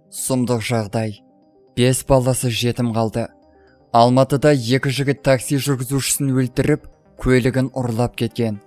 Сұмдық жағдай. 5 баласы жетім қалды. Алматыда 2 жігіт такси жүргізушісін өлтіріп, көлігін ұрлап кеткен.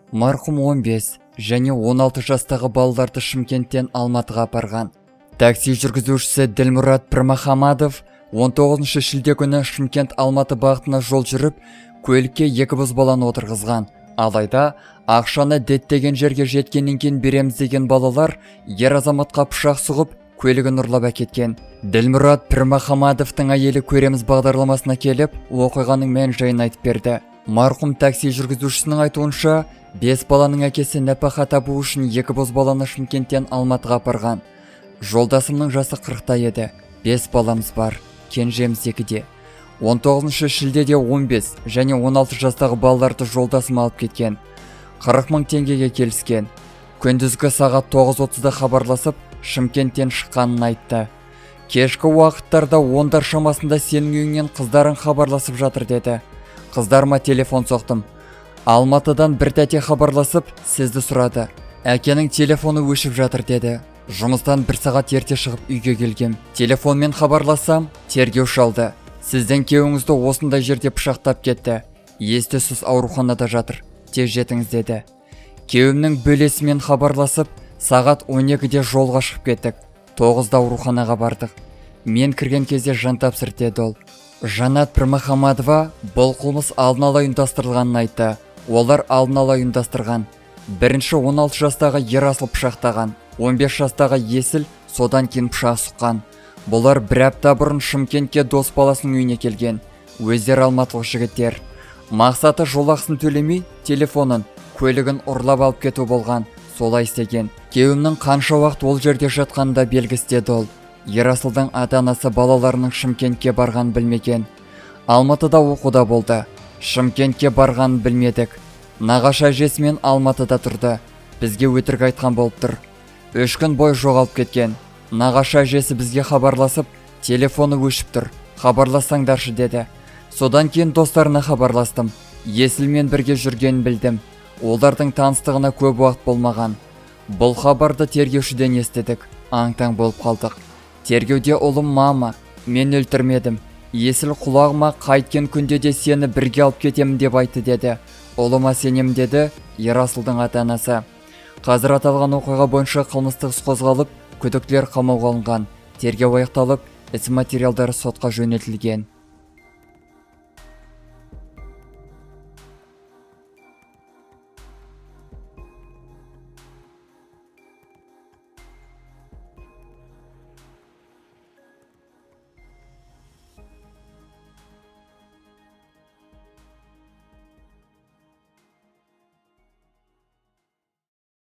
Марқұм 15 және 16 жастағы балаларды Шымкенттен Алматыға апарған. Такси жүргізушісі Ділмұрат Пірмахамадов 19 шілде күні Шымкент-Алматы бағытына жол жүріп, көлікке 2 бозбаланы отырғызған. Алайда, ақшаны діттеген жерге жеткеннен кейін береміз деген балалар ер азаматқа пышақ сұғып, көлігін ұрлап әкеткен. Ділмұрат Пірмахамадовтың әйелі көреміз бағдарламасына келіп, оқиғаның мән-жайын айтып берді. Марқұм такси жүргізушісінің айтуынша, 5 баланың әкесі нәпақа табу үшін 2 бозбаланы Шымкенттен Алматыға апарған. Жолдасымның жасы 40-та еді. 5 баламыз бар, кенжеміз 2-де. 19 шілдеде 15 және 16 жастағы балаларды жолдасым алып кеткен. 40 мың теңгеге келіскен. Күндізгі сағат 9:30-да хабарласып, Шымкенттен шыққанын айтты. Кешкі уақыттарда 10-дар шамасында сенің үйіңнен қыздарың хабарласып жатыр деді. Қыздарыма телефон соқтым. Алматыдан бір тәте хабарласып, сізді сұрады. Әкенің телефоны өшіп жатыр деді. Жұмыстан 1 сағат ерте шығып үйге келгем. Телефонмен хабарлассам, тергеуші алды. Сіздің күйеуіңізді осындай жерде пышақтап кетті. Ес-түссіз ауруханада жатыр. Тез жетіңіз деді. Күйеуімнің бөлесімен хабарласып, сағат 12-де жолға шығып кеттік. 9-да ауруханаға бардық. Мен кірген кезде жан тапсыр деді ол. Жанат Пірмахамадова бұл қылмыс алдын ала ұйымдастырылғанын айтты. Олар алдын ала ұйымдастырған. Бірінші 16 жастағы Ерасыл пышақтаған. 15 жастағы Есіл содан кейін пышақ сұққан. Бұлар 1 апта бұрын Шымкентке дос баласының үйіне келген. Өздері алматылық жігіттер. Мақсаты жолақысын төлемей, телефонын, көлігін ұрлап алып кету болған. Солай істеген. Күйеуімнің қанша уақыт ол жерде жатқанында белгісіз деді ол. Ерасылдың ата-анасы балаларының Шымкентке барғанын білмеген. Алматыда оқуда болды. Шымкентке барғанын білмедік. Нағашы әжесімен Алматыда тұрды. Бізге өтірік айтқан болып тұр. 3 күн бой жоғалып кеткен. Нағашы әжесі бізге хабарласып, телефоны өшіп тұр. Хабарлассаңдаршы деді. Содан кейін достарына хабарластым. Есілмен бірге жүргенін білдім. Олардың таныстығына көп уақыт болмаған. Бұл хабарды тергеушіден естідік. Аң-таң болып қалдық. Тергеуде ұлым мама, мен өлтірмедім. Есіл құлағыма қайткен күнде де сені бірге алып кетемін деп айтты деді. Ұлыма сенем деді Ерасылдың ата-анасы. Қазір аталған оқиға бойынша қылмыстық іс қозғалып, күдіктілер қамауға алынған. Тергеу аяқталып, іс материалдары сотқа жөнелтілген.